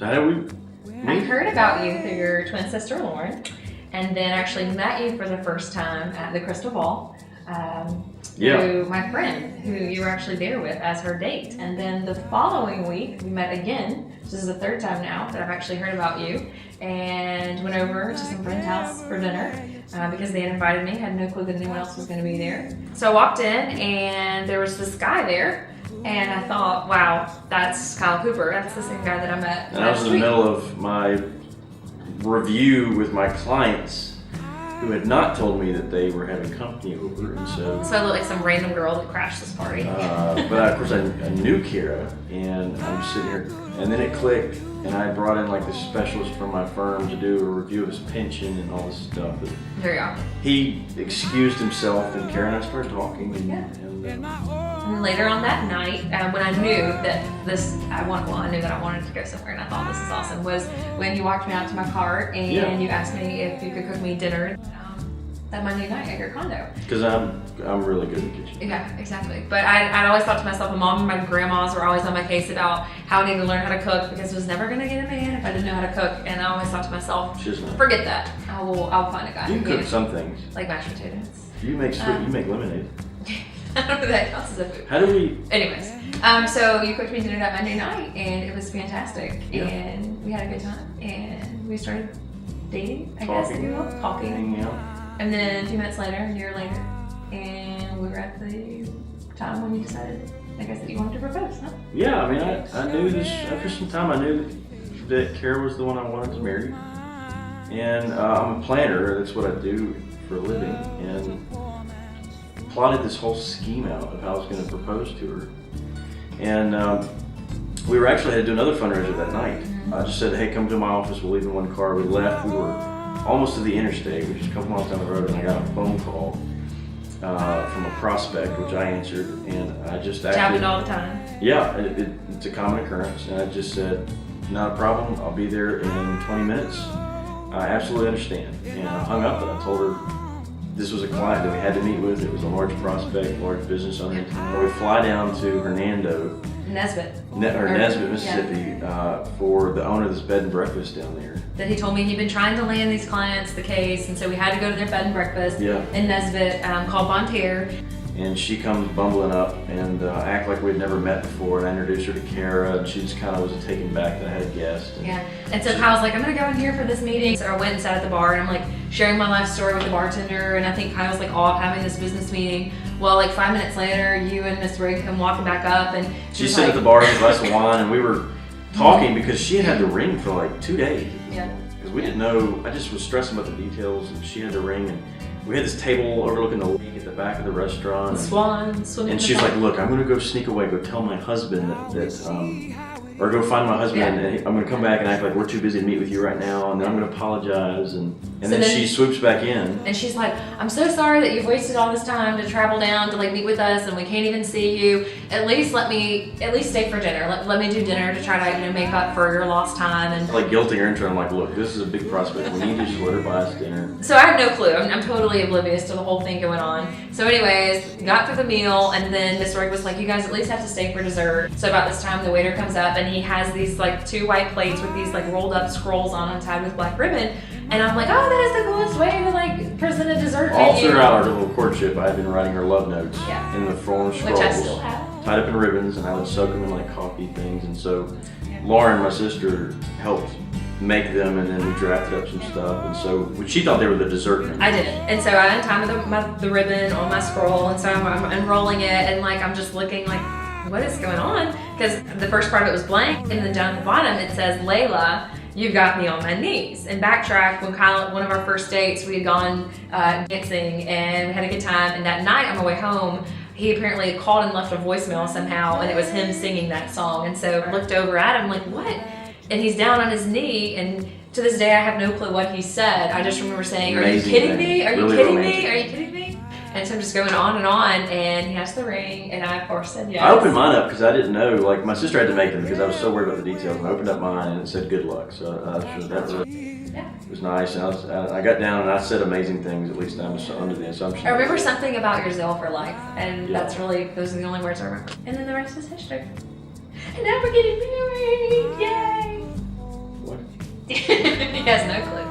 How did we I meet? heard about you through your twin sister Lauren, and then actually met you for the first time at the Crystal Ball through my friend, who you were actually there with as her date. And then the following week, we met again. This is the third time now that I've actually heard about you, and went over to some friend's house for dinner because they had invited me. Had no clue that anyone else was going to be there. So I walked in, and there was this guy there. And I thought, wow, that's Kyle Cooper. That's the same guy that I met. And I was in the middle of my review with my clients who had not told me that they were having company over, and so I looked like some random girl that crashed this party. But of course I knew Kera, and I'm sitting here, and then it clicked, and I brought in like this specialist from my firm to do a review of his pension and all this stuff. And There you go. he excused himself, and Kara and I started talking, And later on that night, when I knew that I knew that I wanted to go somewhere, and I thought this is awesome, was when you walked me out to my car and you asked me if you could cook me dinner that Monday night at your condo. because I'm really good in the kitchen. Yeah, exactly. But I'd always thought to myself, my mom and my grandmas were always on my case about how I needed to learn how to cook because I was never going to get a man if I didn't know how to cook. And I always thought to myself, She's not. forget that. I'll find a guy. You can who cook some things. like mashed potatoes. You make sweet. You make lemonade. I don't know if that counts as a food. How do we? Anyways, so you cooked me dinner that Monday night, and it was fantastic. Yeah. And we had a good time, and we started dating, I guess, if Talking. you will, talking. Hanging out. And then a few minutes later, a year later, and we were at the time when you decided, I guess, that you wanted to propose, huh? Yeah, I mean, I knew this after some time. I knew that Kara was the one I wanted to marry, and I'm a planner. That's what I do for a living, and plotted this whole scheme out of how I was going to propose to her. And we were actually had to do another fundraiser that night. I just said, "Hey, come to my office. We'll leave in one car." We left. We were almost to the interstate, which is a couple miles down the road, and I got a phone call from a prospect, which I answered, and I just actually Happened all the time. yeah, it's a common occurrence, and I just said, not a problem, I'll be there in 20 minutes. I absolutely understand. And I hung up and I told her this was a client that we had to meet with. It was a large prospect, large business owner. And we fly down to Hernando, Nesbitt. Nesbitt, Mississippi, for the owner of this bed and breakfast down there. That he told me he'd been trying to land these clients the case, and so we had to go to their bed and breakfast in Nesbitt called Bonterre. And she comes bumbling up and act like we'd never met before, and I introduced her to Kara, and she just kind of was taken back that I had a guest. And so Kyle's like, I'm gonna go in here for this meeting. So I went and sat at the bar, and I'm like sharing my life story with the bartender, and I think Kyle's like off having this business meeting. Well, like 5 minutes later, you and Miss Rigg come walking back up, and She's sitting at the bar with a glass of wine, and we were talking because she had the ring for like 2 days. Yeah. Because we didn't know, I just was stressing about the details, and she had the ring, and we had this table overlooking the lake at the back of the restaurant. Swan swimming. And she's like, look, I'm gonna go sneak away, go tell my husband or go find my husband, and I'm gonna come back and act like we're too busy to meet with you right now, and then I'm gonna apologize, and then she swoops back in. And she's like, I'm so sorry that you've wasted all this time to travel down to like meet with us, and we can't even see you. At least stay for dinner. Let me do dinner to try to make up for your lost time. And Like guilting her into it. I'm like, look, this is a big prospect. We need to just let her buy us dinner. so I had no clue. I'm totally oblivious to the whole thing going on. So anyways, got through the meal, and then Miss Rigg was like, you guys at least have to stay for dessert. So about this time, the waiter comes up, and he has these like 2 white plates with these like rolled up scrolls on untied with black ribbon. And I'm like, oh, that is the coolest way to like present a dessert All menu. throughout our little courtship, I had been writing her love notes in the form of scrolls, Which I still have. tied up in ribbons, and I would soak them in like coffee things. And so Lauren, my sister, helped make them, and then we drafted up some stuff. And so she thought they were the dessert menu. I didn't. And so I untied the ribbon on my scroll, and so I'm unrolling it, and like I'm just looking like, what is going on? Because the first part of it was blank, and then down at the bottom it says, Layla, you've got me on my knees. And backtrack, when Kyle, one of our first dates, we had gone dancing, and we had a good time, and that night on my way home, he apparently called and left a voicemail somehow, and it was him singing that song. And so I looked over at him like, what? And he's down on his knee, and to this day I have no clue what he said. I just remember saying, are you kidding me? Are you kidding me? Are you kidding me? And so I'm just going on, and he has the ring, and I of course said yes. I opened mine up because I didn't know, like my sister had to make them because I was so worried about the details, and I opened up mine and it said good luck. So that was nice, and I got down and I said amazing things, at least I'm under the assumption. I remember something about your zeal for life, and that's really, those are the only words I remember. And then the rest is history. And now we're getting married, yay! he has no clue.